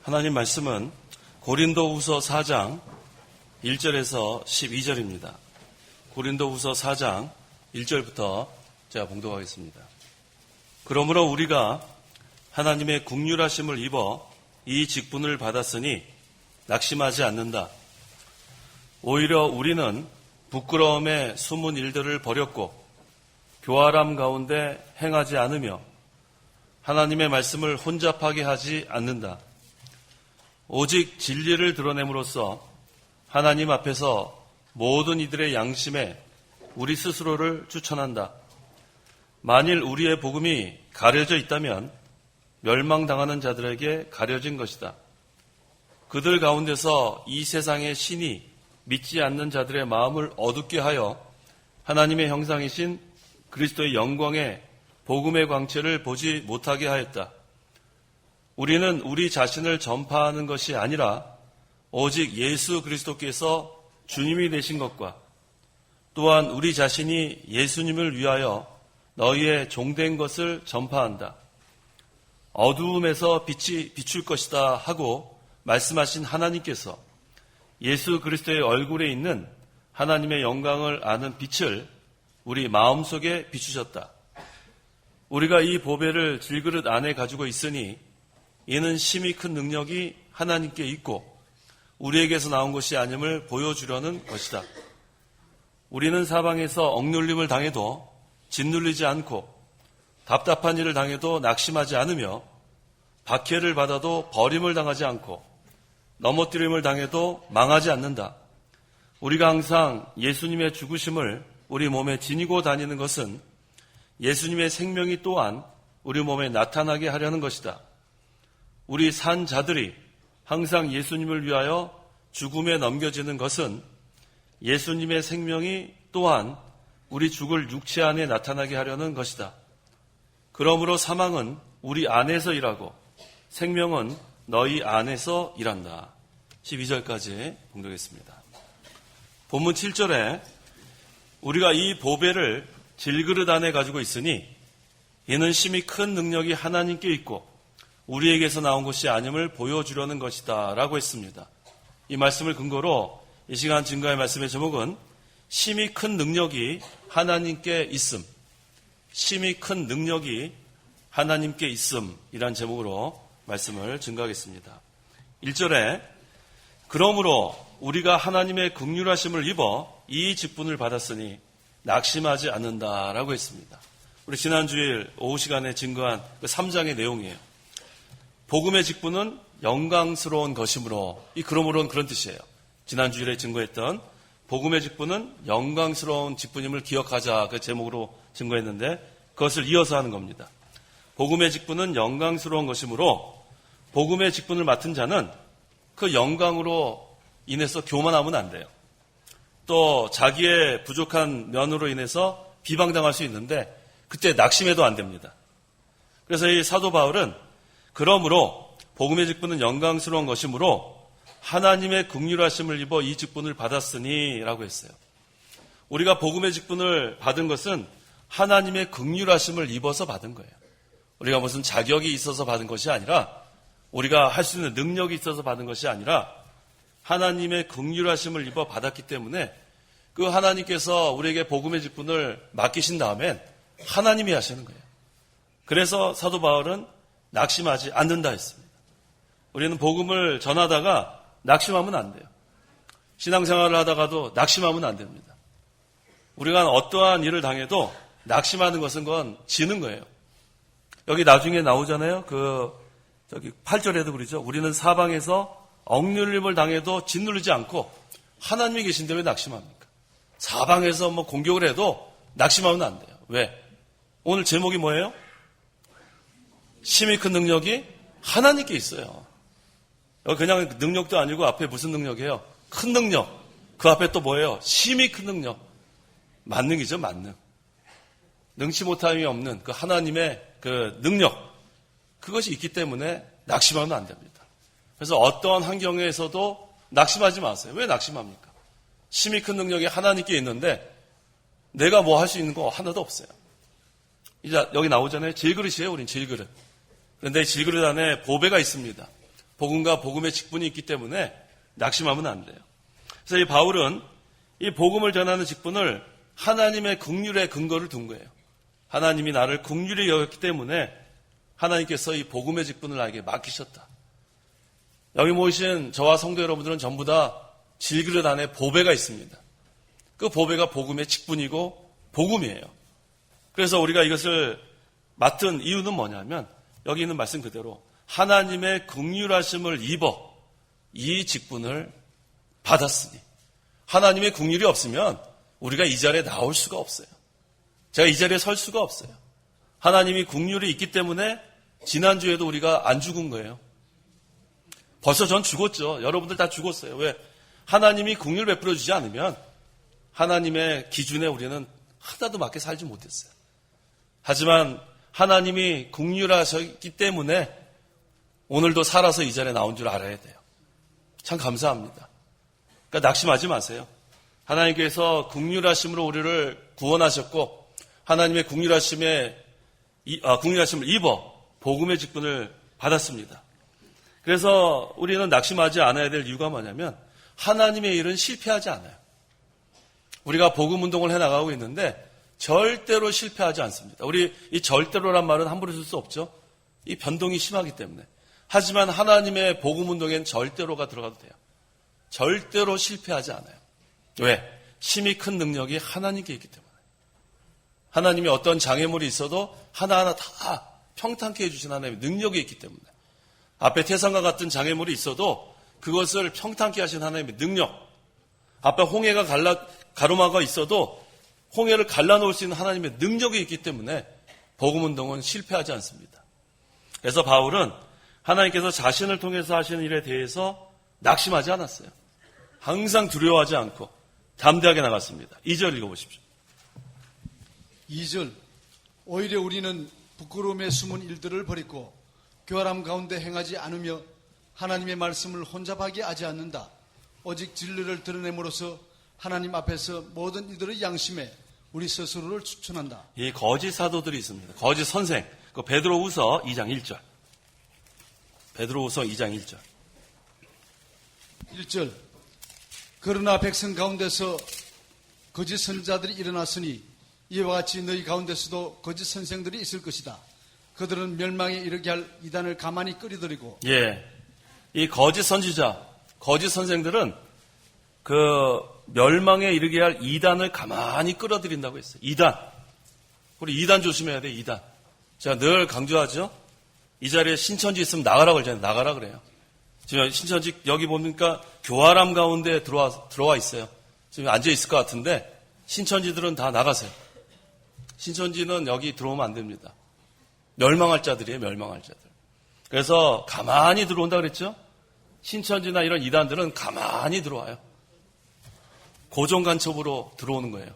하나님 말씀은 고린도후서 4장 1절에서 12절입니다. 고린도후서 4장 1절부터 제가 봉독하겠습니다. 그러므로 우리가 하나님의 긍휼하심을 입어 이 직분을 받았으니 낙심하지 않는다. 오히려 우리는 부끄러움에 숨은 일들을 버렸고 교활함 가운데 행하지 않으며 하나님의 말씀을 혼잡하게 하지 않는다. 오직 진리를 드러냄으로써 하나님 앞에서 모든 이들의 양심에 우리 스스로를 추천한다. 만일 우리의 복음이 가려져 있다면 멸망당하는 자들에게 가려진 것이다. 그들 가운데서 이 세상의 신이 믿지 않는 자들의 마음을 어둡게 하여 하나님의 형상이신 그리스도의 영광의 복음의 광채를 보지 못하게 하였다. 우리는 우리 자신을 전파하는 것이 아니라 오직 예수 그리스도께서 주님이 되신 것과 또한 우리 자신이 예수님을 위하여 너희의 종된 것을 전파한다. 어두움에서 빛이 비출 것이다 하고 말씀하신 하나님께서 예수 그리스도의 얼굴에 있는 하나님의 영광을 아는 빛을 우리 마음속에 비추셨다. 우리가 이 보배를 질그릇 안에 가지고 있으니 이는 심히 큰 능력이 하나님께 있고 우리에게서 나온 것이 아님을 보여주려는 것이다. 우리는 사방에서 억눌림을 당해도 짓눌리지 않고 답답한 일을 당해도 낙심하지 않으며 박해를 받아도 버림을 당하지 않고 넘어뜨림을 당해도 망하지 않는다. 우리가 항상 예수님의 죽으심을 우리 몸에 지니고 다니는 것은 예수님의 생명이 또한 우리 몸에 나타나게 하려는 것이다. 우리 산 자들이 항상 예수님을 위하여 죽음에 넘겨지는 것은 예수님의 생명이 또한 우리 죽을 육체 안에 나타나게 하려는 것이다. 그러므로 사망은 우리 안에서 일하고 생명은 너희 안에서 일한다. 12절까지 봉독했습니다. 본문 7절에 우리가 이 보배를 질그릇 안에 가지고 있으니 이는 심히 큰 능력이 하나님께 있고 우리에게서 나온 것이 아님을 보여주려는 것이다 라고 했습니다. 이 말씀을 근거로 이 시간 증거의 말씀의 제목은 심히 큰 능력이 하나님께 있음, 심히 큰 능력이 하나님께 있음이란 제목으로 말씀을 증거하겠습니다. 1절에 그러므로 우리가 하나님의 긍휼하심을 입어 이 직분을 받았으니 낙심하지 않는다라고 했습니다. 우리 지난 주일 오후 시간에 증거한 그 3장의 내용이에요. 복음의 직분은 영광스러운 것이므로, 이 그러므로는 그런 뜻이에요. 지난 주일에 증거했던 복음의 직분은 영광스러운 직분임을 기억하자 그 제목으로 증거했는데 그것을 이어서 하는 겁니다. 복음의 직분은 영광스러운 것이므로 복음의 직분을 맡은 자는 그 영광으로 인해서 교만하면 안 돼요. 또 자기의 부족한 면으로 인해서 비방당할 수 있는데 그때 낙심해도 안 됩니다. 그래서 이 사도 바울은 그러므로 복음의 직분은 영광스러운 것이므로 하나님의 긍휼하심을 입어 이 직분을 받았으니 라고 했어요. 우리가 복음의 직분을 받은 것은 하나님의 긍휼하심을 입어서 받은 거예요. 우리가 무슨 자격이 있어서 받은 것이 아니라 우리가 할 수 있는 능력이 있어서 받은 것이 아니라 하나님의 긍휼하심을 입어 받았기 때문에 그 하나님께서 우리에게 복음의 직분을 맡기신 다음엔 하나님이 하시는 거예요. 그래서 사도 바울은 낙심하지 않는다 했습니다. 우리는 복음을 전하다가 낙심하면 안 돼요. 신앙생활을 하다가도 낙심하면 안 됩니다. 우리가 어떠한 일을 당해도 낙심하는 것은 그건 지는 거예요. 여기 나중에 나오잖아요. 저기 8절에도 그러죠. 우리는 사방에서 억눌림을 당해도 짓눌리지 않고 하나님이 계신데 왜 낙심합니까? 사방에서 공격을 해도 낙심하면 안 돼요. 왜? 오늘 제목이 뭐예요? 심히 큰 능력이 하나님께 있어요. 그냥 능력도 아니고 앞에 무슨 능력이에요? 큰 능력. 그 앞에 또 뭐예요? 심히 큰 능력. 만능이죠, 만능. 능치 못함이 없는 그 하나님의 그 능력. 그것이 있기 때문에 낙심하면 안 됩니다. 그래서 어떠한 환경에서도 낙심하지 마세요. 왜 낙심합니까? 심히 큰 능력이 하나님께 있는데 내가 뭐 할 수 있는 거 하나도 없어요. 이제 여기 나오잖아요. 질그릇이에요. 우린 질그릇. 그런데 질그릇 안에 보배가 있습니다. 복음과 복음의 직분이 있기 때문에 낙심하면 안 돼요. 그래서 이 바울은 이 복음을 전하는 직분을 하나님의 긍휼의 근거를 둔 거예요. 하나님이 나를 긍휼히 여겼기 때문에 하나님께서 이 복음의 직분을 나에게 맡기셨다. 여기 모이신 저와 성도 여러분들은 전부 다 질그릇 안에 보배가 있습니다. 그 보배가 복음의 직분이고 복음이에요. 그래서 우리가 이것을 맡은 이유는 뭐냐면 여기 있는 말씀 그대로 하나님의 긍휼하심을 입어 이 직분을 받았으니 하나님의 긍휼이 없으면 우리가 이 자리에 나올 수가 없어요. 제가 이 자리에 설 수가 없어요. 하나님이 긍휼이 있기 때문에 지난주에도 우리가 안 죽은 거예요. 벌써 전 죽었죠. 여러분들 다 죽었어요. 왜? 하나님이 긍휼 베풀어 주지 않으면 하나님의 기준에 우리는 하나도 맞게 살지 못했어요. 하지만 하나님이 긍휼하셨기 때문에 오늘도 살아서 이 자리에 나온 줄 알아야 돼요. 참 감사합니다. 그러니까 낙심하지 마세요. 하나님께서 긍휼하심으로 우리를 구원하셨고 하나님의 긍휼하심을 입어 복음의 직분을 받았습니다. 그래서 우리는 낙심하지 않아야 될 이유가 뭐냐면 하나님의 일은 실패하지 않아요. 우리가 복음 운동을 해나가고 있는데 절대로 실패하지 않습니다. 우리 이 절대로란 말은 함부로 쓸 수 없죠. 이 변동이 심하기 때문에. 하지만 하나님의 복음 운동엔 절대로가 들어가도 돼요. 절대로 실패하지 않아요. 왜? 힘이 큰 능력이 하나님께 있기 때문에. 하나님이 어떤 장애물이 있어도 하나하나 다 평탄케 해주신 하나님의 능력이 있기 때문에. 앞에 태산과 같은 장애물이 있어도 그것을 평탄케 하신 하나님의 능력. 앞에 홍해가 가로막아 있어도 홍해를 갈라놓을 수 있는 하나님의 능력이 있기 때문에 복음운동은 실패하지 않습니다. 그래서 바울은 하나님께서 자신을 통해서 하시는 일에 대해서 낙심하지 않았어요. 항상 두려워하지 않고 담대하게 나갔습니다. 2절 읽어보십시오. 2절 오히려 우리는 부끄러움에 숨은 일들을 버리고 교활함 가운데 행하지 않으며 하나님의 말씀을 혼잡하게 하지 않는다. 오직 진리를 드러냄으로써 하나님 앞에서 모든 이들의 양심에 우리 스스로를 추천한다. 이 거짓 사도들이 있습니다. 거짓 선생. 그 베드로후서 2장 1절. 베드로후서 2장 1절. 1절 그러나 백성 가운데서 거짓 선지자들이 일어났으니 이와 같이 너희 가운데서도 거짓 선생들이 있을 것이다. 그들은 멸망에 이르게 할 이단을 가만히 끌어들이고. 예, 이 거짓 선지자, 거짓 선생들은 그 멸망에 이르게 할 이단을 가만히 끌어들인다고 했어요. 이단. 우리 이단 조심해야 돼, 이단. 제가 늘 강조하죠. 이 자리에 신천지 있으면 나가라 그러잖아요. 나가라 그래요. 지금 신천지 여기 보니까 교활함 가운데 들어와 있어요. 지금 앉아 있을 것 같은데 신천지들은 다 나가세요. 신천지는 여기 들어오면 안 됩니다. 멸망할 자들이에요, 멸망할 자들. 그래서 가만히 들어온다 그랬죠? 신천지나 이런 이단들은 가만히 들어와요. 고정 간첩으로 들어오는 거예요.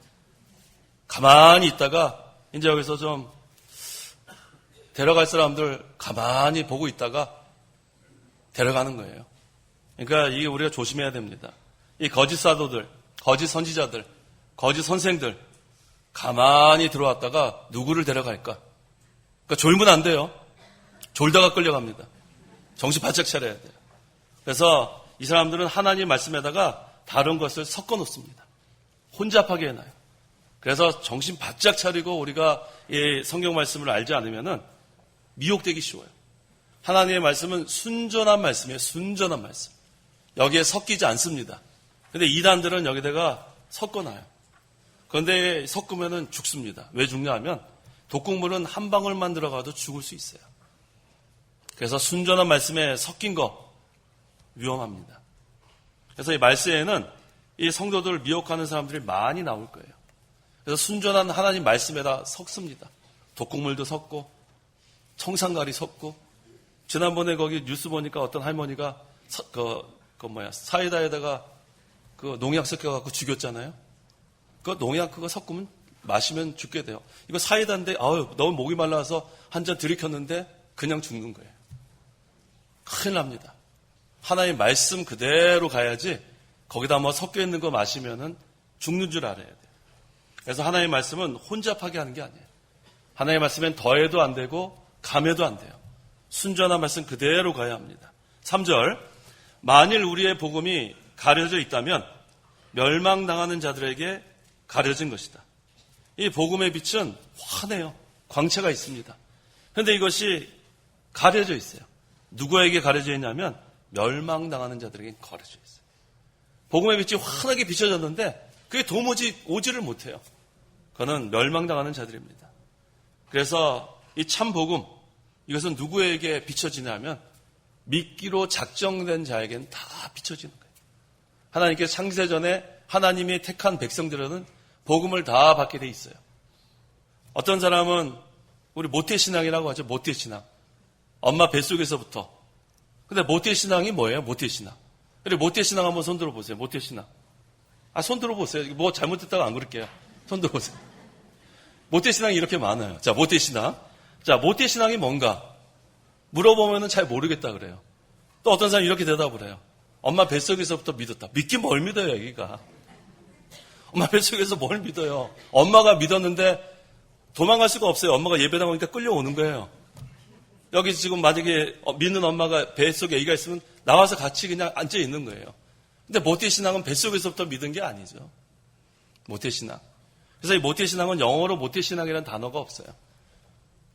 가만히 있다가 이제 여기서 좀 데려갈 사람들 가만히 보고 있다가 데려가는 거예요. 그러니까 이게 우리가 조심해야 됩니다. 이 거짓 사도들, 거짓 선지자들, 거짓 선생들 가만히 들어왔다가 누구를 데려갈까? 그러니까 졸면 안 돼요. 졸다가 끌려갑니다. 정신 바짝 차려야 돼요. 그래서 이 사람들은 하나님 말씀에다가 다른 것을 섞어 놓습니다. 혼잡하게 해놔요. 그래서 정신 바짝 차리고 우리가 이 성경 말씀을 알지 않으면은 미혹되기 쉬워요. 하나님의 말씀은 순전한 말씀이에요. 순전한 말씀. 여기에 섞이지 않습니다. 근데 이단들은 여기다가 섞어놔요. 그런데 섞으면은 죽습니다. 왜 죽냐 하면 독극물은 한 방울만 들어가도 죽을 수 있어요. 그래서 순전한 말씀에 섞인 거 위험합니다. 그래서 이 말세에는 이 성도들을 미혹하는 사람들이 많이 나올 거예요. 그래서 순전한 하나님 말씀에다 섞습니다. 독극물도 섞고 청산가리 섞고 지난번에 거기 뉴스 보니까 어떤 할머니가 사이다에다가 그 농약 섞여갖고 죽였잖아요. 그 농약 그거 섞으면 마시면 죽게 돼요. 이거 사이다인데 너무 목이 말라서 한 잔 들이켰는데 그냥 죽는 거예요. 큰일 납니다. 하나님 말씀 그대로 가야지 거기다 뭐 섞여 있는 거 마시면은 죽는 줄 알아야 돼요. 그래서 하나님의 말씀은 혼잡하게 하는 게 아니에요. 하나님의 말씀엔 더해도 안 되고 감해도 안 돼요. 순전한 말씀 그대로 가야 합니다. 3절, 만일 우리의 복음이 가려져 있다면 멸망당하는 자들에게 가려진 것이다. 이 복음의 빛은 환해요. 광채가 있습니다. 그런데 이것이 가려져 있어요. 누구에게 가려져 있냐면 멸망당하는 자들에게 가려져 있어요. 복음의 빛이 환하게 비춰졌는데 그게 도무지 오지를 못해요. 그거는 멸망당하는 자들입니다. 그래서 이 참 복음, 이것은 누구에게 비춰지냐면 믿기로 작정된 자에게는 다 비춰지는 거예요. 하나님께서 창세전에 하나님이 택한 백성들은 복음을 다 받게 돼 있어요. 어떤 사람은 우리 모태신앙이라고 하죠. 모태신앙. 엄마 뱃속에서부터. 근데 모태신앙이 뭐예요? 모태신앙. 그리고 모태신앙 한번 손 들어보세요. 모태신앙. 손 들어보세요. 뭐 잘못했다고 안 그럴게요. 손 들어보세요. 모태신앙이 이렇게 많아요. 자, 모태신앙. 자, 모태신앙이 뭔가? 물어보면은 잘 모르겠다 그래요. 또 어떤 사람이 이렇게 대답을 해요. 엄마 뱃속에서부터 믿었다. 믿긴 뭘 믿어요, 여기가. 엄마 뱃속에서 뭘 믿어요. 엄마가 믿었는데 도망갈 수가 없어요. 엄마가 예배당 오니까 끌려오는 거예요. 여기 지금 만약에 믿는 엄마가 뱃속에 애기가 있으면 나와서 같이 그냥 앉아 있는 거예요. 근데 모태신앙은 뱃속에서부터 믿은 게 아니죠. 모태신앙. 그래서 이 모태신앙은 영어로 모태신앙이라는 단어가 없어요.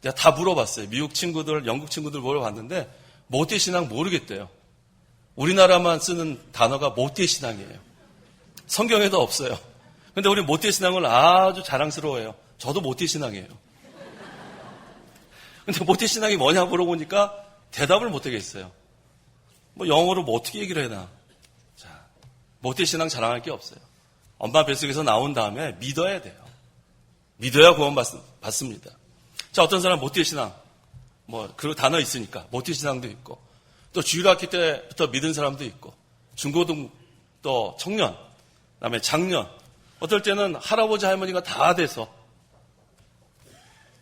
내가 다 물어봤어요. 미국 친구들, 영국 친구들 물어봤는데 모태신앙 모르겠대요. 우리나라만 쓰는 단어가 모태신앙이에요. 성경에도 없어요. 근데 우리 모태신앙을 아주 자랑스러워해요. 저도 모태신앙이에요. 근데 모태신앙이 뭐냐 물어보니까 대답을 못하겠어요. 뭐 영어로 뭐 어떻게 얘기를 해나. 자, 모태신앙 자랑할 게 없어요. 엄마 뱃속에서 나온 다음에 믿어야 돼요. 믿어야 구원 받습니다. 자, 어떤 사람 모태신앙, 그 단어 있으니까 모태신앙도 있고, 또 주일학기 때부터 믿은 사람도 있고, 중고등 또 청년, 그다음에 장년, 어떨 때는 할아버지 할머니가 다 돼서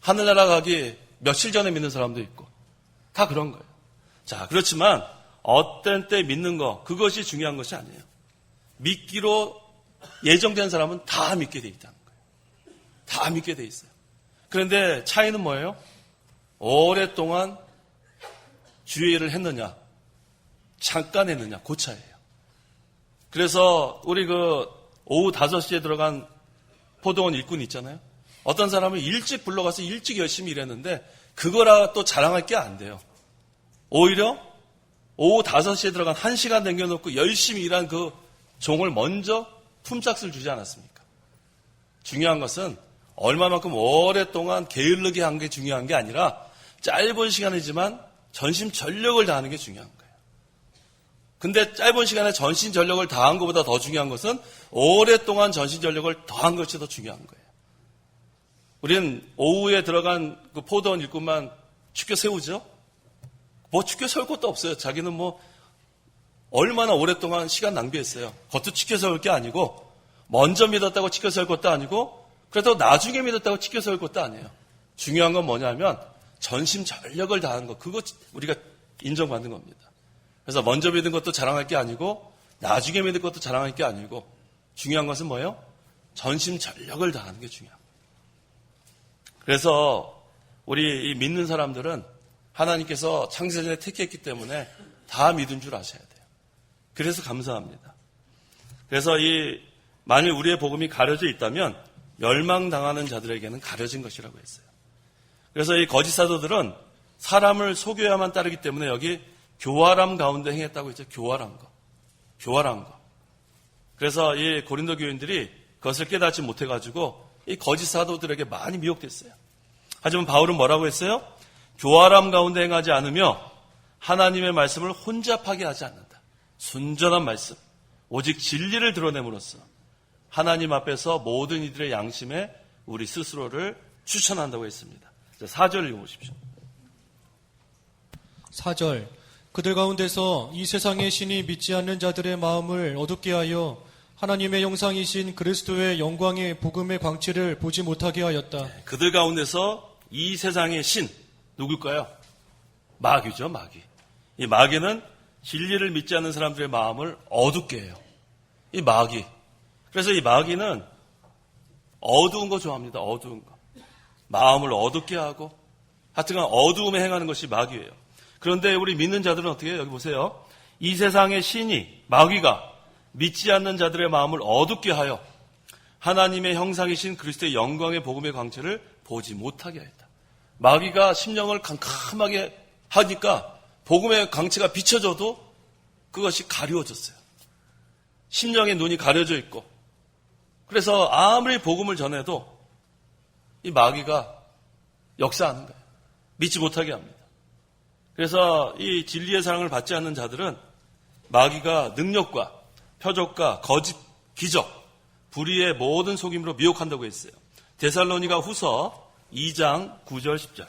하늘나라 가기 며칠 전에 믿는 사람도 있고, 다 그런 거예요. 자, 그렇지만 어떤 때 믿는 거, 그것이 중요한 것이 아니에요. 믿기로 예정된 사람은 다 믿게 돼 있다는 거예요. 다 믿게 돼 있어요. 그런데 차이는 뭐예요? 오랫동안 주의를 했느냐, 잠깐 했느냐, 그 차이예요. 그래서 우리 오후 5시에 들어간 포도원 일꾼 있잖아요. 어떤 사람은 일찍 불러가서 일찍 열심히 일했는데 그거라 또 자랑할 게 안 돼요. 오히려 오후 5시에 들어간 1시간 남겨놓고 열심히 일한 그 종을 먼저 품삯을 주지 않았습니까? 중요한 것은 얼마만큼 오랫동안 게을르게 한 게 중요한 게 아니라 짧은 시간이지만 전심전력을 다하는 게 중요한 거예요. 근데 짧은 시간에 전심전력을 다한 것보다 더 중요한 것은 오랫동안 전심전력을 더한 것이 더 중요한 거예요. 우리는 오후에 들어간 그 포도원 일꾼만 축켜 세우죠? 축켜 세울 것도 없어요. 자기는 얼마나 오랫동안 시간 낭비했어요. 그것도 축켜 세울 게 아니고, 먼저 믿었다고 축켜 세울 것도 아니고, 그래도 나중에 믿었다고 축켜 세울 것도 아니에요. 중요한 건 뭐냐면, 전심전력을 다하는 것, 그거 우리가 인정받는 겁니다. 그래서 먼저 믿은 것도 자랑할 게 아니고, 나중에 믿은 것도 자랑할 게 아니고, 중요한 것은 뭐예요? 전심전력을 다하는 게 중요합니다. 그래서 우리 이 믿는 사람들은 하나님께서 창세전에 택했기 때문에 다 믿은 줄 아셔야 돼요. 그래서 감사합니다. 그래서 만일 우리의 복음이 가려져 있다면 멸망당하는 자들에게는 가려진 것이라고 했어요. 그래서 이 거짓 사도들은 사람을 속여야만 따르기 때문에 여기 교활함 가운데 행했다고 했죠. 교활한 거. 그래서 이 고린도 교인들이 그것을 깨닫지 못해가지고 이 거짓 사도들에게 많이 미혹됐어요. 하지만 바울은 뭐라고 했어요? 교활함 가운데 행하지 않으며 하나님의 말씀을 혼잡하게 하지 않는다. 순전한 말씀, 오직 진리를 드러냄으로써 하나님 앞에서 모든 이들의 양심에 우리 스스로를 추천한다고 했습니다. 4절 읽어보십시오. 4절 그들 가운데서 이 세상의 신이 믿지 않는 자들의 마음을 어둡게 하여 하나님의 형상이신 그리스도의 영광의 복음의 광채를 보지 못하게 하였다. 그들 가운데서 이 세상의 신, 누굴까요? 마귀죠, 마귀. 이 마귀는 진리를 믿지 않는 사람들의 마음을 어둡게 해요. 이 마귀. 그래서 이 마귀는 어두운 거 좋아합니다, 어두운 거. 마음을 어둡게 하고, 하여튼간 어두움에 행하는 것이 마귀예요. 그런데 우리 믿는 자들은 어떻게 해요? 여기 보세요. 이 세상의 신이, 마귀가 믿지 않는 자들의 마음을 어둡게 하여 하나님의 형상이신 그리스도의 영광의 복음의 광채를 보지 못하게 하였다. 마귀가 심령을 캄캄하게 하니까 복음의 광채가 비춰져도 그것이 가려워졌어요. 심령의 눈이 가려져 있고, 그래서 아무리 복음을 전해도 이 마귀가 역사하는 거예요. 믿지 못하게 합니다. 그래서 이 진리의 사랑을 받지 않는 자들은 마귀가 능력과 표적과 거짓, 기적, 불의의 모든 속임으로 미혹한다고 했어요. 데살로니가 후서 2장 9절 10절.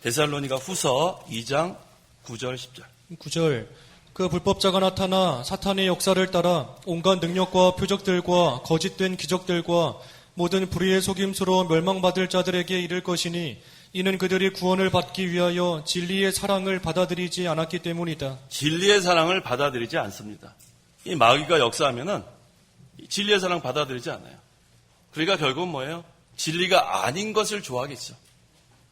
데살로니가 후서 2장 9절 10절. 9절. 그 불법자가 나타나 사탄의 역사를 따라 온갖 능력과 표적들과 거짓된 기적들과 모든 불의의 속임수로 멸망받을 자들에게 이를 것이니 이는 그들이 구원을 받기 위하여 진리의 사랑을 받아들이지 않았기 때문이다. 진리의 사랑을 받아들이지 않습니다. 이 마귀가 역사하면은 진리의 사랑 받아들이지 않아요. 그러니까 결국은 뭐예요? 진리가 아닌 것을 좋아하겠죠.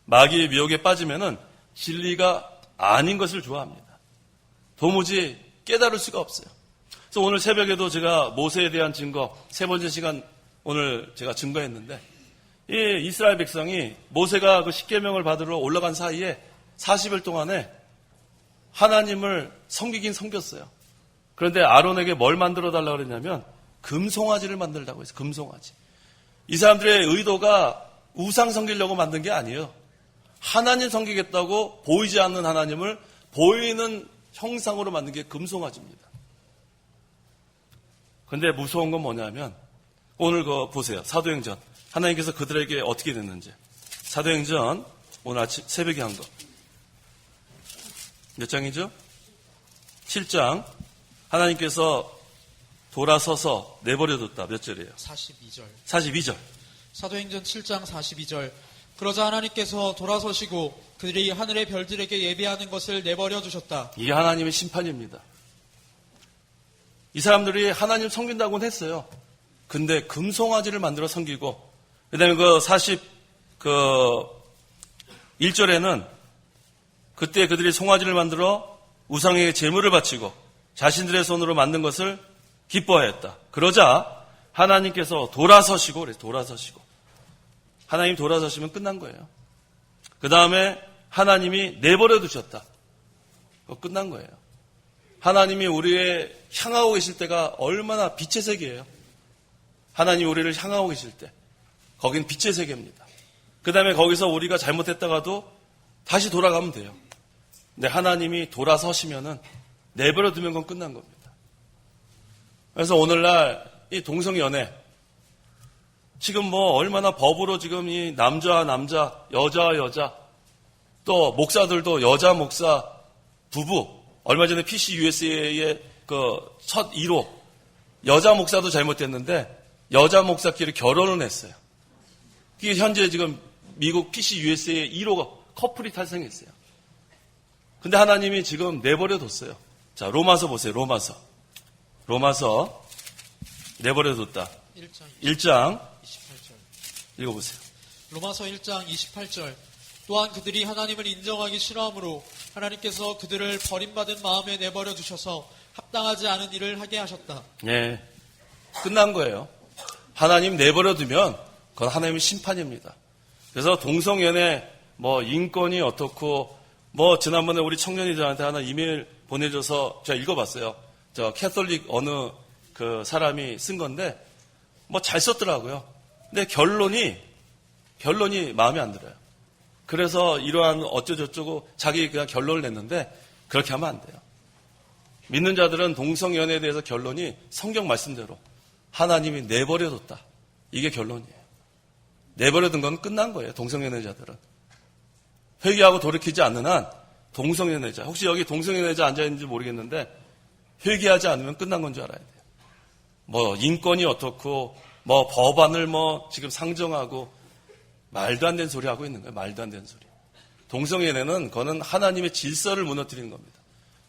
마귀의 미혹에 빠지면은 진리가 아닌 것을 좋아합니다. 도무지 깨달을 수가 없어요. 그래서 오늘 새벽에도 제가 모세에 대한 증거, 세 번째 시간 오늘 제가 증거했는데, 이 이스라엘 백성이 모세가 그 십계명을 받으러 올라간 사이에 40일 동안에 하나님을 섬기긴 섬겼어요. 그런데 아론에게 뭘 만들어 달라고 그랬냐면 금송아지를 만들라고 했어요. 금송아지. 이 사람들의 의도가 우상 섬기려고 만든 게 아니에요. 하나님 섬기겠다고 보이지 않는 하나님을 보이는 형상으로 만든 게 금송아지입니다. 그런데 무서운 건 뭐냐면 오늘 그거 보세요. 사도행전. 하나님께서 그들에게 어떻게 됐는지. 사도행전 오늘 아침 새벽에 한 거. 몇 장이죠? 7장. 하나님께서 돌아서서 내버려뒀다. 몇 절이에요? 42절. 42절. 사도행전 7장 42절. 그러자 하나님께서 돌아서시고 그들이 하늘의 별들에게 예배하는 것을 내버려 두셨다. 이게 하나님의 심판입니다. 이 사람들이 하나님 섬긴다고는 했어요. 근데 금송아지를 만들어 섬기고, 그 다음에 그 41절에는 그때 그들이 송아지를 만들어 우상에게 제물을 바치고 자신들의 손으로 만든 것을 기뻐하였다. 그러자 하나님께서 돌아서시고, 그래서 돌아서시고. 하나님 돌아서시면 끝난 거예요. 그 다음에 하나님이 내버려 두셨다. 끝난 거예요. 하나님이 우리의 향하고 계실 때가 얼마나 빛의 세계예요. 하나님이 우리를 향하고 계실 때 거긴 빛의 세계입니다. 그 다음에 거기서 우리가 잘못했다가도 다시 돌아가면 돼요. 근데 하나님이 돌아서시면은 내버려 두면 그건 끝난 겁니다. 그래서 오늘날 이 동성연애 지금 뭐 얼마나 법으로 지금 이 남자 여자 또 목사들도 여자 목사 부부 얼마 전에 PC USA의 그 첫 1호 여자 목사도 잘못됐는데 여자 목사끼리 결혼을 했어요. 이게 현재 지금 미국 PC USA의 1호 커플이 탄생했어요. 근데 하나님이 지금 내버려 뒀어요. 자, 로마서 보세요. 로마서 내버려 뒀다. 1장 28절. 읽어보세요. 로마서 1장 28절. 또한 그들이 하나님을 인정하기 싫어하므로 하나님께서 그들을 버림받은 마음에 내버려 두셔서 합당하지 않은 일을 하게 하셨다. 예, 끝난 거예요. 하나님 내버려 두면 그건 하나님의 심판입니다. 그래서 동성연애 뭐 인권이 어떻고 뭐 지난번에 우리 청년이들한테 하나 이메일 보내줘서 제가 읽어봤어요. 저 캐톨릭 어느 그 사람이 쓴 건데 뭐 잘 썼더라고요. 근데 결론이 마음에 안 들어요. 그래서 이러한 어쩌저쩌고 자기 그냥 결론을 냈는데 그렇게 하면 안 돼요. 믿는 자들은 동성연애에 대해서 결론이 성경 말씀대로 하나님이 내버려뒀다. 이게 결론이에요. 내버려둔 건 끝난 거예요. 동성연애자들은. 회개하고 돌이키지 않는 한 동성연애자. 혹시 여기 동성연애자 앉아있는지 모르겠는데 회개하지 않으면 끝난 건 줄 알아야 돼요. 뭐 인권이 어떻고 뭐 법안을 뭐 지금 상정하고 말도 안 되는 소리 하고 있는 거예요. 말도 안 되는 소리. 동성연애는 그거는 하나님의 질서를 무너뜨리는 겁니다.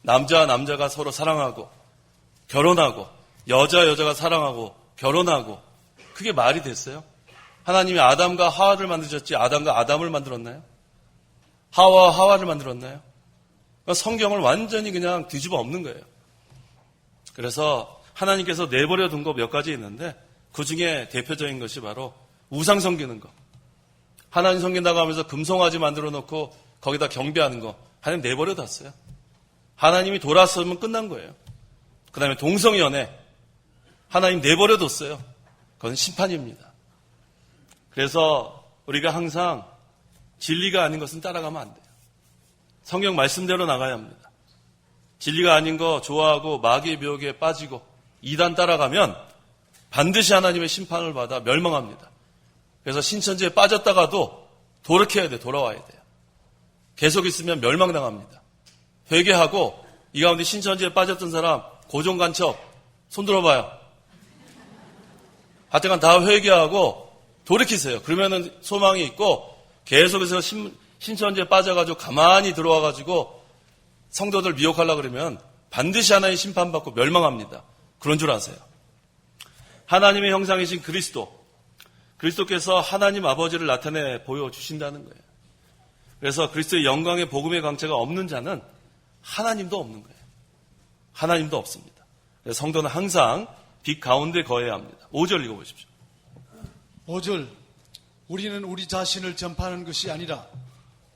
남자와 남자가 서로 사랑하고 결혼하고 여자가 사랑하고 결혼하고 그게 말이 됐어요? 하나님이 아담과 하와를 만드셨지 아담과 아담을 만들었나요? 하와와 하와를 만들었나요? 성경을 완전히 그냥 뒤집어 엎는 거예요. 그래서 하나님께서 내버려 둔 거 몇 가지 있는데 그 중에 대표적인 것이 바로 우상 섬기는 거. 하나님 섬긴다고 하면서 금송아지 만들어 놓고 거기다 경배하는 거. 하나님 내버려 뒀어요. 하나님이 돌아서면 끝난 거예요. 그 다음에 동성연애. 하나님 내버려 뒀어요. 그건 심판입니다. 그래서 우리가 항상 진리가 아닌 것은 따라가면 안 돼요. 성경 말씀대로 나가야 합니다. 진리가 아닌 거 좋아하고 마귀의 미혹에 빠지고 이단 따라가면 반드시 하나님의 심판을 받아 멸망합니다. 그래서 신천지에 빠졌다가도 돌이켜야 돼요. 돌아와야 돼요. 계속 있으면 멸망당합니다. 회개하고 이 가운데 신천지에 빠졌던 사람 고정간첩 손 들어봐요. 하여튼 다 회개하고 돌이키세요. 그러면은 소망이 있고 계속해서 신천지에 빠져가지고 가만히 들어와가지고 성도들 미혹하려고 그러면 반드시 하나님 심판받고 멸망합니다. 그런 줄 아세요. 하나님의 형상이신 그리스도께서 하나님 아버지를 나타내 보여주신다는 거예요. 그래서 그리스도의 영광의 복음의 광채가 없는 자는 하나님도 없는 거예요. 하나님도 없습니다. 그래서 성도는 항상 빛 가운데 거해야 합니다. 5절 읽어보십시오. 5절 우리는 우리 자신을 전파하는 것이 아니라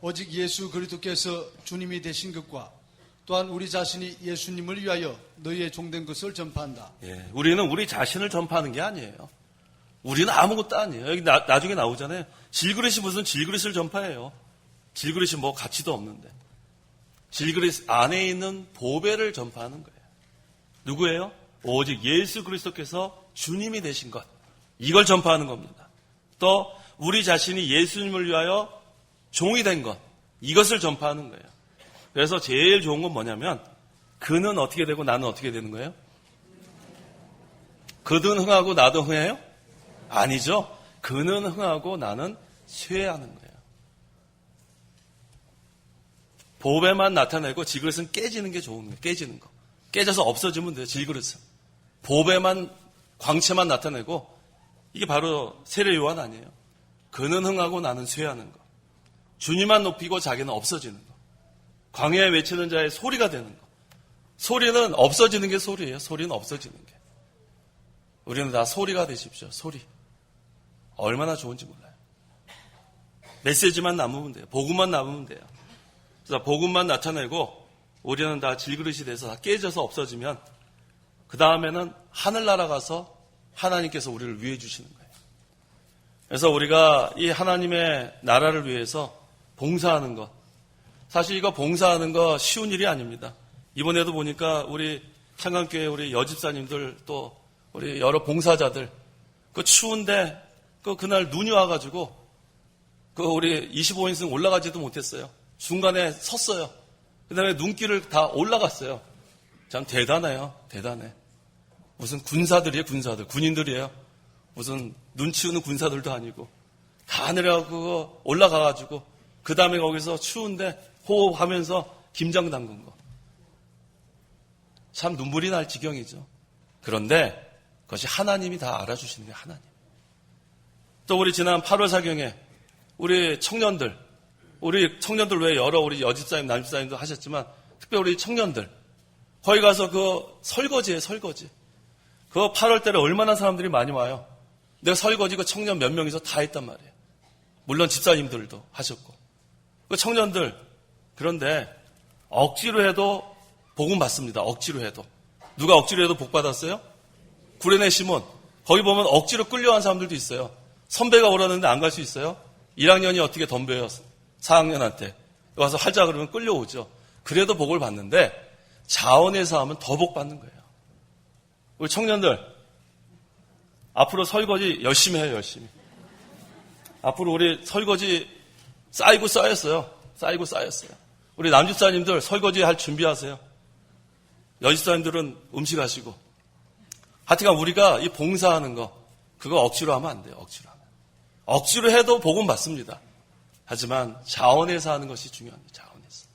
오직 예수 그리스도께서 주님이 되신 것과 또한 우리 자신이 예수님을 위하여 너희의 종된 것을 전파한다. 예, 우리는 우리 자신을 전파하는 게 아니에요. 우리는 아무것도 아니에요. 여기 나중에 나오잖아요. 질그릇이 무슨 질그릇을 전파해요. 질그릇이 뭐 가치도 없는데. 질그릇 안에 있는 보배를 전파하는 거예요. 누구예요? 오직 예수 그리스도께서 주님이 되신 것. 이걸 전파하는 겁니다. 또 우리 자신이 예수님을 위하여 종이 된 것. 이것을 전파하는 거예요. 그래서 제일 좋은 건 뭐냐면 그는 어떻게 되고 나는 어떻게 되는 거예요? 그는 흥하고 나도 흥해요? 아니죠. 그는 흥하고 나는 쇠하는 거예요. 보배만 나타내고 질그릇은 깨지는 게 좋은 거예요. 깨지는 거. 깨져서 없어지면 돼요. 질그릇은. 보배만 광채만 나타내고 이게 바로 세례 요한 아니에요. 그는 흥하고 나는 쇠하는 거. 주님만 높이고 자기는 없어지는 거. 광야에 외치는 자의 소리가 되는 거. 소리는 없어지는 게 소리예요. 소리는 없어지는 게. 우리는 다 소리가 되십시오. 소리. 얼마나 좋은지 몰라요. 메시지만 남으면 돼요. 복음만 남으면 돼요. 그래서 복음만 나타내고 우리는 다 질그릇이 돼서 다 깨져서 없어지면 그 다음에는 하늘나라 가서 하나님께서 우리를 위해 주시는 거예요. 그래서 우리가 이 하나님의 나라를 위해서 봉사하는 것. 사실 이거 봉사하는 거 쉬운 일이 아닙니다. 이번에도 보니까 우리 창간교회 우리 여집사님들 또 우리 여러 봉사자들 그 추운데 그날 눈이 와가지고 우리 25인승 올라가지도 못했어요. 중간에 섰어요. 그 다음에 눈길을 다 올라갔어요. 참 대단해요. 대단해. 무슨 군사들이에요. 군사들. 군인들이에요. 무슨 눈 치우는 군사들도 아니고 다 내려가고 올라가가지고 그 다음에 거기서 추운데 호흡하면서 김장 담근 거. 참 눈물이 날 지경이죠. 그런데 그것이 하나님이 다 알아주시는 게 하나님. 또 우리 지난 8월 사경에 우리 청년들 외에 여러 우리 여집사님, 남집사님도 하셨지만 특별히 우리 청년들 거기 가서 그 설거지예요. 설거지. 그 8월 달에 얼마나 사람들이 많이 와요. 내가 설거지 그 청년 몇 명이서 다 했단 말이에요. 물론 집사님들도 하셨고. 그 청년들 그런데 억지로 해도 복음 받습니다. 억지로 해도. 누가 억지로 해도 복 받았어요? 구레네 시몬. 거기 보면 억지로 끌려간 사람들도 있어요. 선배가 오라는데 안 갈 수 있어요? 1학년이 어떻게 덤벼요? 4학년한테. 와서 활자 그러면 끌려오죠. 그래도 복을 받는데 자원에서 하면 더 복 받는 거예요. 우리 청년들 앞으로 설거지 열심히 해요. 열심히. 앞으로 우리 설거지 쌓이고 쌓였어요. 쌓이고 쌓였어요. 우리 남집사님들 설거지 할 준비하세요. 여집사님들은 음식 하시고. 하여튼간 우리가 이 봉사하는 거 그거 억지로 하면 안 돼요. 억지로 하면. 억지로 해도 복음 받습니다. 하지만 자원에서 하는 것이 중요합니다. 자원에서.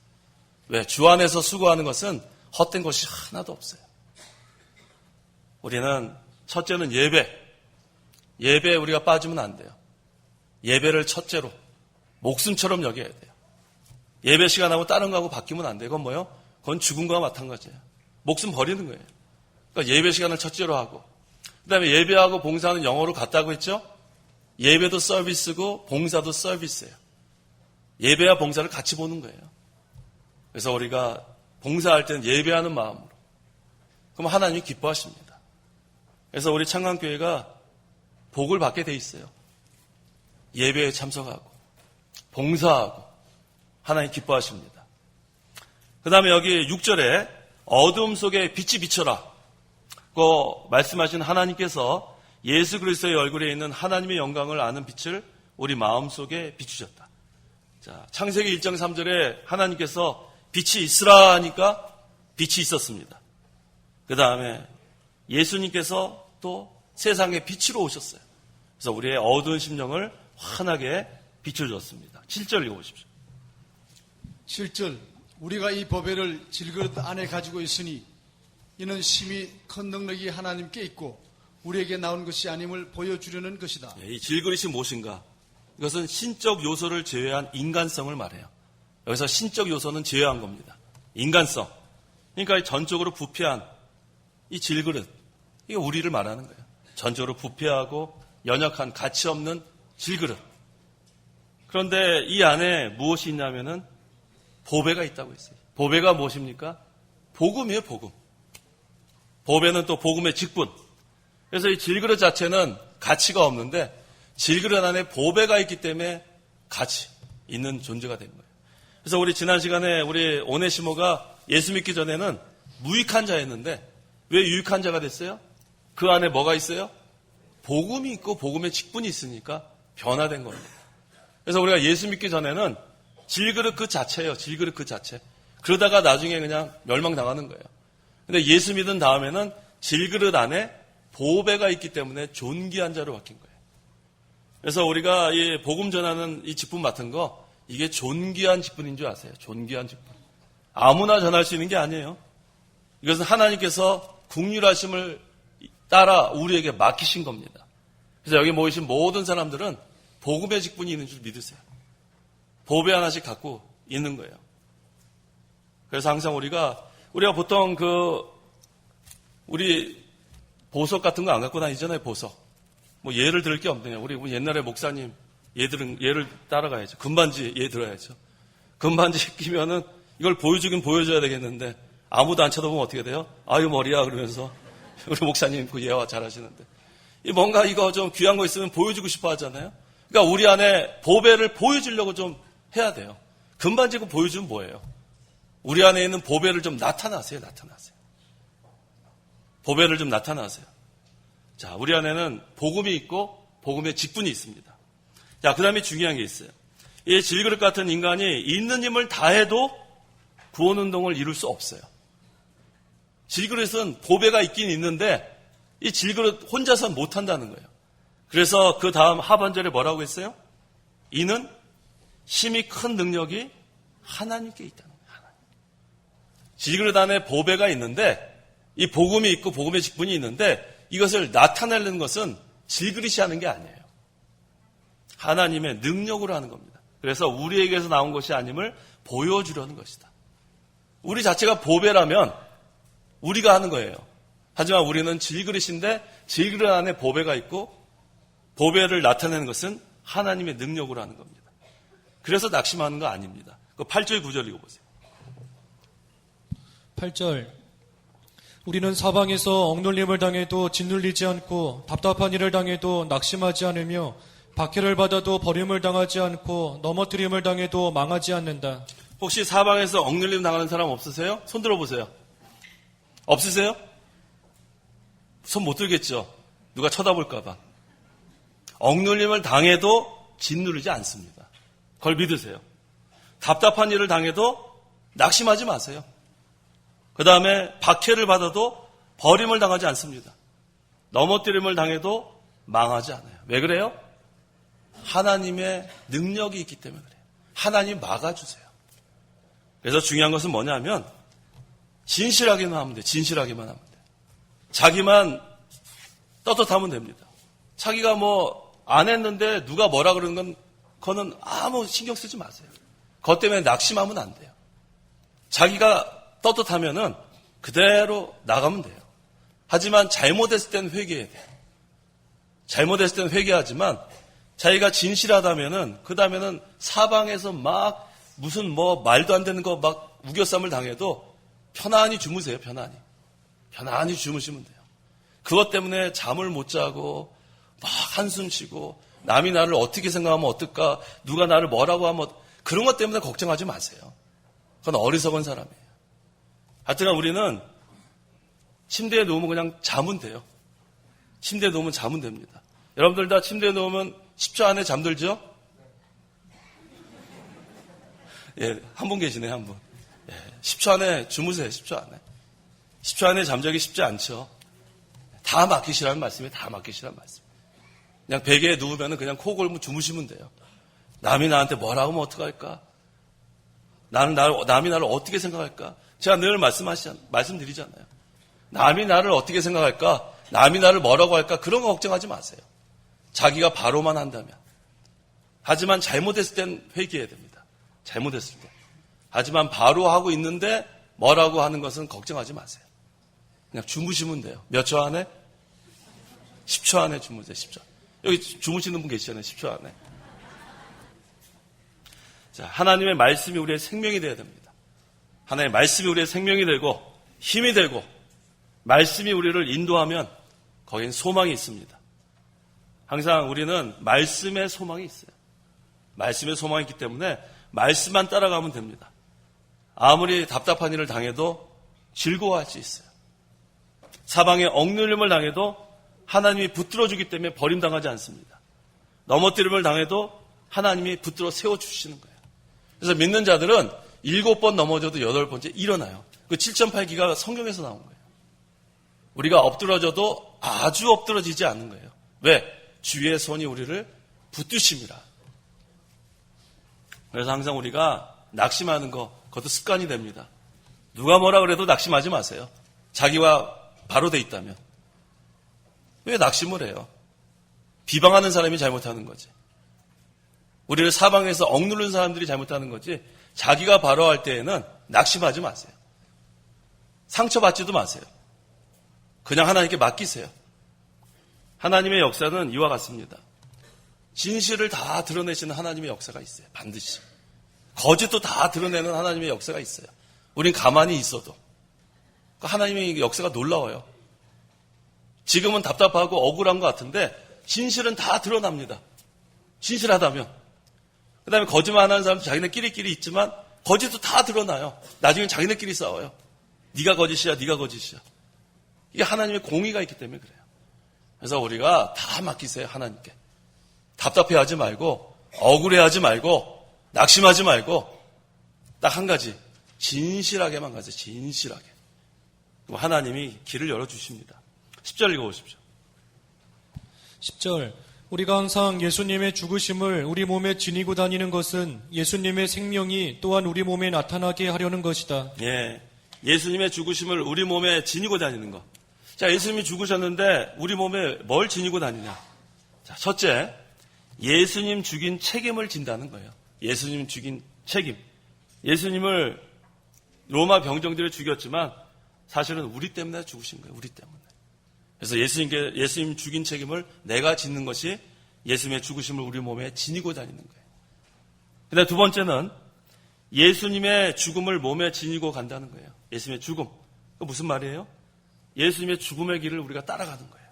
왜? 주 안에서 수고하는 것은 헛된 것이 하나도 없어요. 우리는 첫째는 예배에 우리가 빠지면 안 돼요. 예배를 첫째로 목숨처럼 여겨야 돼요. 예배 시간하고 다른 거하고 바뀌면 안 돼. 그건 뭐요? 그건 죽은 거와 마찬가지예요. 목숨 버리는 거예요. 그러니까 예배 시간을 첫째로 하고, 그 다음에 예배하고 봉사는 영어로 같다고 했죠? 예배도 서비스고 봉사도 서비스예요. 예배와 봉사를 같이 보는 거예요. 그래서 우리가 봉사할 때는 예배하는 마음으로, 그럼 하나님이 기뻐하십니다. 그래서 우리 창강교회가 복을 받게 돼 있어요. 예배에 참석하고 봉사하고 하나님 기뻐하십니다. 그 다음에 여기 6절에 어둠 속에 빛이 비쳐라. 그 말씀하신 하나님께서 예수 그리스도의 얼굴에 있는 하나님의 영광을 아는 빛을 우리 마음속에 비추셨다. 자, 창세기 1장 3절에 하나님께서 빛이 있으라 하니까 빛이 있었습니다. 그 다음에 예수님께서 또 세상의 빛으로 오셨어요. 그래서 우리의 어두운 심령을 환하게 비춰주었습니다. 7절 읽어보십시오. 7절 우리가 이 보배를 질그릇 안에 가지고 있으니 이는 심히 큰 능력이 하나님께 있고 우리에게 나온 것이 아님을 보여주려는 것이다. 이 질그릇이 무엇인가? 이것은 신적 요소를 제외한 인간성을 말해요. 여기서 신적 요소는 제외한 겁니다. 인간성. 그러니까 전적으로 부패한 이 질그릇, 이게 우리를 말하는 거예요. 전적으로 부패하고 연약한 가치 없는 질그릇. 그런데 이 안에 무엇이 있냐면은 보배가 있다고 했어요. 보배가 무엇입니까? 복음이에요, 복음. 보배는 또 복음의 직분. 그래서 이 질그릇 자체는 가치가 없는데 질그릇 안에 보배가 있기 때문에 가치 있는 존재가 된 거예요. 그래서 우리 지난 시간에 우리 오네시모가 예수 믿기 전에는 무익한 자였는데 왜 유익한 자가 됐어요? 그 안에 뭐가 있어요? 복음이 있고 복음의 직분이 있으니까 변화된 겁니다. 그래서 우리가 예수 믿기 전에는 질그릇 그 자체예요. 질그릇 그 자체. 그러다가 나중에 그냥 멸망당하는 거예요. 근데 예수 믿은 다음에는 질그릇 안에 보배가 있기 때문에 존귀한 자로 바뀐 거예요. 그래서 우리가 이 복음 전하는 이 직분 맡은 거, 이게 존귀한 직분인 줄 아세요? 존귀한 직분. 아무나 전할 수 있는 게 아니에요. 이것은 하나님께서 국률하심을 따라 우리에게 맡기신 겁니다. 그래서 여기 모이신 모든 사람들은 복음의 직분이 있는 줄 믿으세요. 보배 하나씩 갖고 있는 거예요. 그래서 항상 우리가 보통 우리 보석 같은 거 안 갖고 다니잖아요, 보석. 뭐 예를 들을 게 없네요. 우리 옛날에 목사님 예를 따라가야죠. 금반지 예 들어야죠. 금반지 끼면은 이걸 보여주긴 보여줘야 되겠는데 아무도 안 쳐다보면 어떻게 돼요? 아유 머리야 그러면서 우리 목사님 그 예화 잘하시는데 뭔가 이거 좀 귀한 거 있으면 보여주고 싶어 하잖아요. 그러니까 우리 안에 보배를 보여주려고 좀 해야 돼요. 금반지고 보여주면 뭐예요? 우리 안에 있는 보배를 좀 나타나세요. 보배를 좀 나타나세요. 자, 우리 안에는 복음이 있고 복음의 직분이 있습니다. 자, 그 다음에 중요한 게 있어요. 이 질그릇 같은 인간이 있는 힘을 다해도 구원운동을 이룰 수 없어요. 질그릇은 보배가 있긴 있는데 이 질그릇 혼자서 못한다는 거예요. 그래서 그 다음 하반절에 뭐라고 했어요? 이는 심히 큰 능력이 하나님께 있다는 거예요. 하나님. 질그릇 안에 보배가 있는데 이 복음이 있고 복음의 직분이 있는데 이것을 나타내는 것은 질그릇이 하는 게 아니에요. 하나님의 능력으로 하는 겁니다. 그래서 우리에게서 나온 것이 아님을 보여주려는 것이다. 우리 자체가 보배라면 우리가 하는 거예요. 하지만 우리는 질그릇인데 질그릇 안에 보배가 있고 보배를 나타내는 것은 하나님의 능력으로 하는 겁니다. 그래서 낙심하는 거 아닙니다. 그 8절 9절 읽어보세요. 8절 우리는 사방에서 억눌림을 당해도 짓눌리지 않고 답답한 일을 당해도 낙심하지 않으며 박해를 받아도 버림을 당하지 않고 넘어뜨림을 당해도 망하지 않는다. 혹시 사방에서 억눌림 당하는 사람 없으세요? 손 들어보세요. 없으세요? 손 못 들겠죠. 누가 쳐다볼까 봐. 억눌림을 당해도 짓누르지 않습니다. 그걸 믿으세요. 답답한 일을 당해도 낙심하지 마세요. 그 다음에 박해를 받아도 버림을 당하지 않습니다. 넘어뜨림을 당해도 망하지 않아요. 왜 그래요? 하나님의 능력이 있기 때문에 그래요. 하나님 막아주세요. 그래서 중요한 것은 뭐냐면 진실하게만 하면 돼요. 진실하게만 하면 돼요. 자기만 떳떳하면 됩니다. 자기가 뭐 안 했는데 누가 뭐라 그러는 건 그거는 아무 신경 쓰지 마세요. 그것 때문에 낙심하면 안 돼요. 자기가 떳떳하면은 그대로 나가면 돼요. 하지만 잘못했을 때는 회개해야 돼요. 잘못했을 때는 회개하지만 자기가 진실하다면은 그 다음에는 사방에서 막 무슨 뭐 말도 안 되는 거 막 우겨쌈을 당해도 편안히 주무세요. 편안히 주무시면 돼요. 그것 때문에 잠을 못 자고 막 한숨 쉬고 남이 나를 어떻게 생각하면 어떨까, 누가 나를 뭐라고 하면 그런 것 때문에 걱정하지 마세요. 그건 어리석은 사람이에요. 하여튼 우리는 침대에 누우면 그냥 자면 돼요. 침대에 누우면 자면 됩니다. 여러분들 다 침대에 누우면 10초 안에 잠들죠? 예, 한 분 계시네, 한 분. 예, 10초 안에 주무세요, 10초 안에. 10초 안에 잠자기 쉽지 않죠. 다 맡기시라는 말씀이에요, 다 맡기시라는 말씀. 그냥 베개에 누우면 그냥 코 골고 주무시면 돼요. 남이 나한테 뭐라고 하면 어떡할까? 남이 나를 어떻게 생각할까? 제가 늘 말씀드리잖아요. 남이 나를 어떻게 생각할까? 남이 나를 뭐라고 할까? 그런 거 걱정하지 마세요. 자기가 바로만 한다면. 하지만 잘못했을 땐 회개해야 됩니다. 잘못했을 때. 하지만 바로 하고 있는데 뭐라고 하는 것은 걱정하지 마세요. 그냥 주무시면 돼요. 몇 초 안에? 10초 안에 주무세요. 10초. 여기 주무시는 분 계시잖아요. 10초 안에. 자, 하나님의 말씀이 우리의 생명이 되어야 됩니다. 하나님의 말씀이 우리의 생명이 되고 힘이 되고 말씀이 우리를 인도하면 거긴 소망이 있습니다. 항상 우리는 말씀의 소망이 있어요. 말씀의 소망이 있기 때문에 말씀만 따라가면 됩니다. 아무리 답답한 일을 당해도 즐거워할 수 있어요. 사방에 억눌림을 당해도 하나님이 붙들어주기 때문에 버림당하지 않습니다. 넘어뜨림을 당해도 하나님이 붙들어 세워주시는 거예요. 그래서 믿는 자들은 7번 넘어져도 8번째 일어나요. 그 7.8기가 성경에서 나온 거예요. 우리가 엎드러져도 아주 엎드러지지 않는 거예요. 왜? 주의 손이 우리를 붙드십니다. 그래서 항상 우리가 낙심하는 거, 그것도 습관이 됩니다. 누가 뭐라 그래도 낙심하지 마세요. 자기와 바로 돼 있다면. 왜 낙심을 해요? 비방하는 사람이 잘못하는 거지. 우리를 사방에서 억누른 사람들이 잘못하는 거지. 자기가 바로 할 때에는 낙심하지 마세요. 상처받지도 마세요. 그냥 하나님께 맡기세요. 하나님의 역사는 이와 같습니다. 진실을 다 드러내시는 하나님의 역사가 있어요. 반드시. 거짓도 다 드러내는 하나님의 역사가 있어요. 우린 가만히 있어도. 하나님의 역사가 놀라워요. 지금은 답답하고 억울한 것 같은데 진실은 다 드러납니다. 진실하다면. 그 다음에 거짓말하는 사람도 자기네끼리 있지만 거짓도 다 드러나요. 나중엔 자기네끼리 싸워요. 네가 거짓이야, 네가 거짓이야. 이게 하나님의 공의가 있기 때문에 그래요. 그래서 우리가 다 맡기세요, 하나님께. 답답해하지 말고 억울해하지 말고 낙심하지 말고 딱 한 가지 진실하게만 가세요. 진실하게. 그럼 하나님이 길을 열어주십니다. 10절 읽어보십시오. 10절. 우리가 항상 예수님의 죽으심을 우리 몸에 지니고 다니는 것은 예수님의 생명이 또한 우리 몸에 나타나게 하려는 것이다. 예, 예수님의 죽으심을 우리 몸에 지니고 다니는 것. 자, 예수님이 죽으셨는데 우리 몸에 뭘 지니고 다니냐? 자, 첫째, 예수님 죽인 책임을 진다는 거예요. 예수님 죽인 책임. 예수님을 로마 병정들이 죽였지만 사실은 우리 때문에 죽으신 거예요. 우리 때문에. 그래서 예수님 죽인 책임을 내가 짓는 것이 예수님의 죽으심을 우리 몸에 지니고 다니는 거예요. 근데 두 번째는 예수님의 죽음을 몸에 지니고 간다는 거예요. 예수님의 죽음. 그 무슨 말이에요? 예수님의 죽음의 길을 우리가 따라가는 거예요.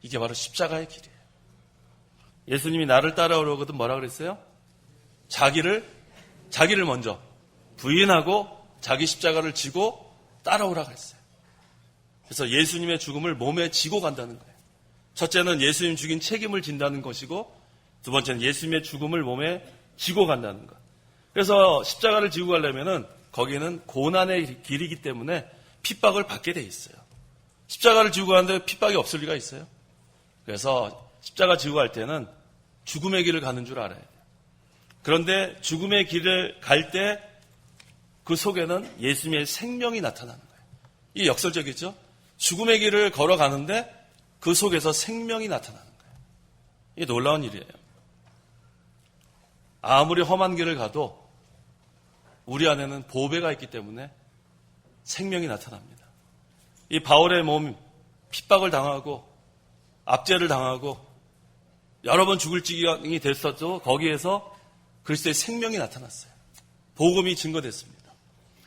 이게 바로 십자가의 길이에요. 예수님이 나를 따라오려거든 뭐라 그랬어요? 자기를 먼저 부인하고 자기 십자가를 지고 따라오라 그랬어요. 그래서 예수님의 죽음을 몸에 지고 간다는 거예요. 첫째는 예수님 죽인 책임을 진다는 것이고 두 번째는 예수님의 죽음을 몸에 지고 간다는 것. 그래서 십자가를 지고 가려면은 거기는 고난의 길이기 때문에 핍박을 받게 돼 있어요. 십자가를 지고 가는데 핍박이 없을 리가 있어요. 그래서 십자가 지고 갈 때는 죽음의 길을 가는 줄 알아야 돼요. 그런데 죽음의 길을 갈 때 그 속에는 예수님의 생명이 나타나는 거예요. 이게 역설적이죠? 죽음의 길을 걸어가는데 그 속에서 생명이 나타나는 거예요. 이게 놀라운 일이에요. 아무리 험한 길을 가도 우리 안에는 보배가 있기 때문에 생명이 나타납니다. 이 바울의 몸 핍박을 당하고 압제를 당하고 여러 번 죽을 지경이 됐었죠. 거기에서 그리스도의 생명이 나타났어요. 복음이 증거됐습니다.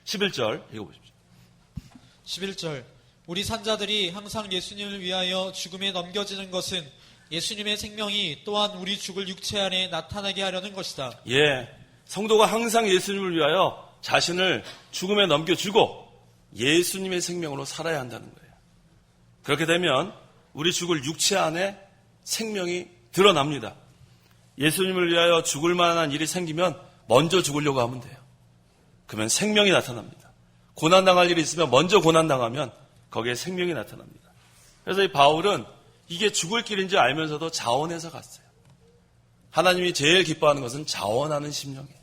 11절 읽어보십시오. 11절 우리 산자들이 항상 예수님을 위하여 죽음에 넘겨지는 것은 예수님의 생명이 또한 우리 죽을 육체 안에 나타나게 하려는 것이다. 예, 성도가 항상 예수님을 위하여 자신을 죽음에 넘겨주고 예수님의 생명으로 살아야 한다는 거예요. 그렇게 되면 우리 죽을 육체 안에 생명이 드러납니다. 예수님을 위하여 죽을 만한 일이 생기면 먼저 죽으려고 하면 돼요. 그러면 생명이 나타납니다. 고난당할 일이 있으면 먼저 고난당하면 거기에 생명이 나타납니다. 그래서 이 바울은 이게 죽을 길인지 알면서도 자원해서 갔어요. 하나님이 제일 기뻐하는 것은 자원하는 심령이에요.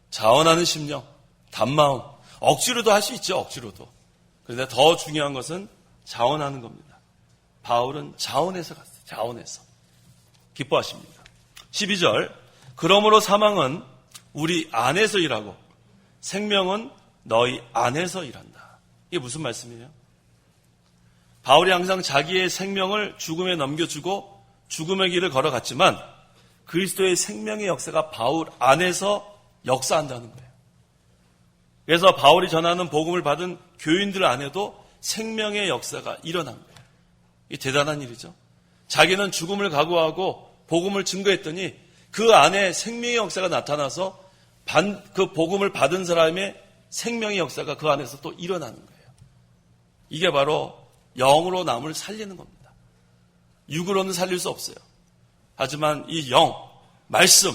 자원하는 심령, 단마음. 억지로도 할 수 있죠, 억지로도. 그런데 더 중요한 것은 자원하는 겁니다. 바울은 자원해서 갔어요. 자원해서. 기뻐하십니다. 12절 그러므로 사망은 우리 안에서 일하고 생명은 너희 안에서 일한다. 이게 무슨 말씀이에요? 바울이 항상 자기의 생명을 죽음에 넘겨주고 죽음의 길을 걸어갔지만 그리스도의 생명의 역사가 바울 안에서 역사한다는 거예요. 그래서 바울이 전하는 복음을 받은 교인들 안에도 생명의 역사가 일어난 거예요. 이 대단한 일이죠. 자기는 죽음을 각오하고 복음을 증거했더니 그 안에 생명의 역사가 나타나서 그 복음을 받은 사람의 생명의 역사가 그 안에서 또 일어나는 거예요. 이게 바로 영으로 남을 살리는 겁니다. 육으로는 살릴 수 없어요. 하지만 이 영, 말씀,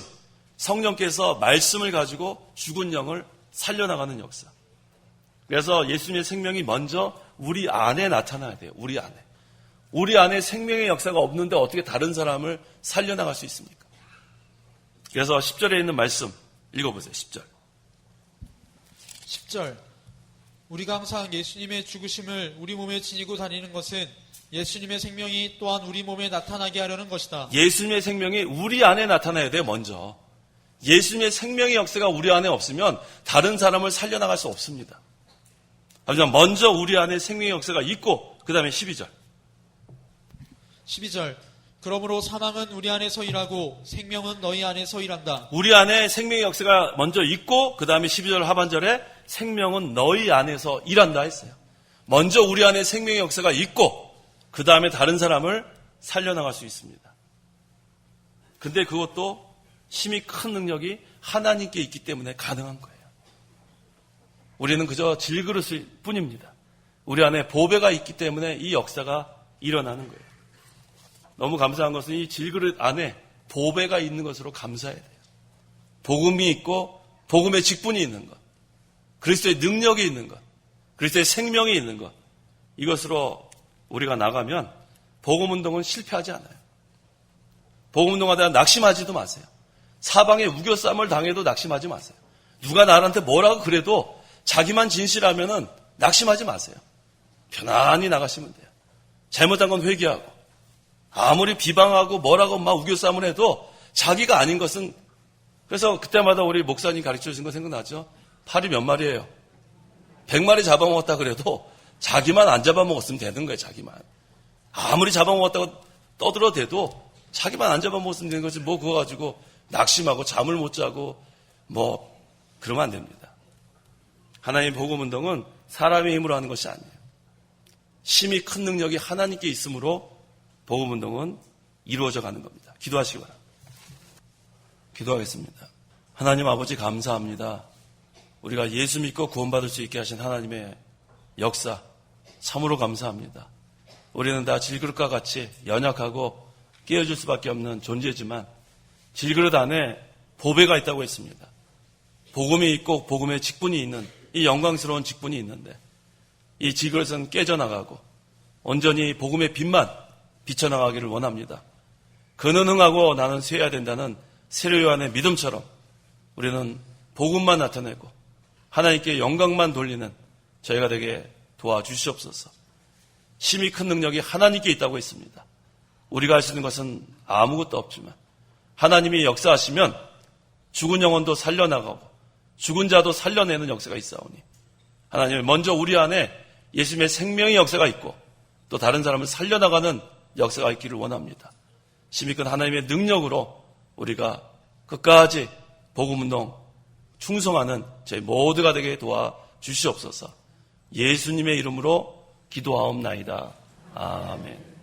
성령께서 말씀을 가지고 죽은 영을 살려나가는 역사. 그래서 예수님의 생명이 먼저 우리 안에 나타나야 돼요. 우리 안에. 우리 안에 생명의 역사가 없는데 어떻게 다른 사람을 살려나갈 수 있습니까? 그래서 10절에 있는 말씀 읽어보세요. 10절. 10절 우리가 항상 예수님의 죽으심을 우리 몸에 지니고 다니는 것은 예수님의 생명이 또한 우리 몸에 나타나게 하려는 것이다. 예수님의 생명이 우리 안에 나타나야 돼요. 먼저. 예수님의 생명의 역사가 우리 안에 없으면 다른 사람을 살려나갈 수 없습니다. 하지만 먼저 우리 안에 생명의 역사가 있고 그 다음에 12절. 12절 그러므로 사망은 우리 안에서 일하고 생명은 너희 안에서 일한다. 우리 안에 생명의 역사가 먼저 있고 그 다음에 12절 하반절에 생명은 너희 안에서 일한다 했어요. 먼저 우리 안에 생명의 역사가 있고 그 다음에 다른 사람을 살려나갈 수 있습니다. 근데 그것도 힘이 큰 능력이 하나님께 있기 때문에 가능한 거예요. 우리는 그저 질그릇일 뿐입니다. 우리 안에 보배가 있기 때문에 이 역사가 일어나는 거예요. 너무 감사한 것은 이 질그릇 안에 보배가 있는 것으로 감사해야 돼요. 복음이 있고 복음의 직분이 있는 것, 그리스도의 능력이 있는 것, 그리스도의 생명이 있는 것, 이것으로 우리가 나가면 복음운동은 실패하지 않아요. 복음운동하다가 낙심하지도 마세요. 사방에 우겨쌈을 당해도 낙심하지 마세요. 누가 나한테 뭐라고 그래도 자기만 진실하면은 낙심하지 마세요. 편안히 나가시면 돼요. 잘못한 건 회개하고 아무리 비방하고 뭐라고 막 우겨쌈을 해도 자기가 아닌 것은, 그래서 그때마다 우리 목사님 가르쳐 주신 거 생각나죠? 파리 몇 마리예요? 100마리 잡아먹었다 그래도 자기만 안 잡아먹었으면 되는 거예요. 자기만. 아무리 잡아먹었다고 떠들어대도 자기만 안 잡아먹었으면 되는 거지, 뭐 그거 가지고 낙심하고 잠을 못 자고 뭐 그러면 안 됩니다. 하나님의 복음운동은 사람의 힘으로 하는 것이 아니에요. 힘이 큰 능력이 하나님께 있으므로 복음운동은 이루어져 가는 겁니다. 기도하시기 바랍니다. 기도하겠습니다. 하나님 아버지 감사합니다. 우리가 예수 믿고 구원받을 수 있게 하신 하나님의 역사 참으로 감사합니다. 우리는 다 질그릇과 같이 연약하고 깨어질 수밖에 없는 존재지만 질그릇 안에 보배가 있다고 했습니다. 복음이 있고 복음의 직분이 있는 이 영광스러운 직분이 있는데 이 질그릇은 깨져나가고 온전히 복음의 빛만 비쳐나가기를 원합니다. 그는 흥하고 나는 쇠해야 된다는 세례요한의 믿음처럼 우리는 복음만 나타내고 하나님께 영광만 돌리는 저희가 되게 도와주시옵소서. 힘이 큰 능력이 하나님께 있다고 했습니다. 우리가 할 수 있는 것은 아무것도 없지만 하나님이 역사하시면 죽은 영혼도 살려나가고 죽은 자도 살려내는 역사가 있사오니 하나님이 먼저 우리 안에 예수님의 생명의 역사가 있고 또 다른 사람을 살려나가는 역사가 있기를 원합니다. 심히큰 하나님의 능력으로 우리가 끝까지 복음운동 충성하는 저희 모두가 되게 도와주시옵소서. 예수님의 이름으로 기도하옵나이다. 아멘.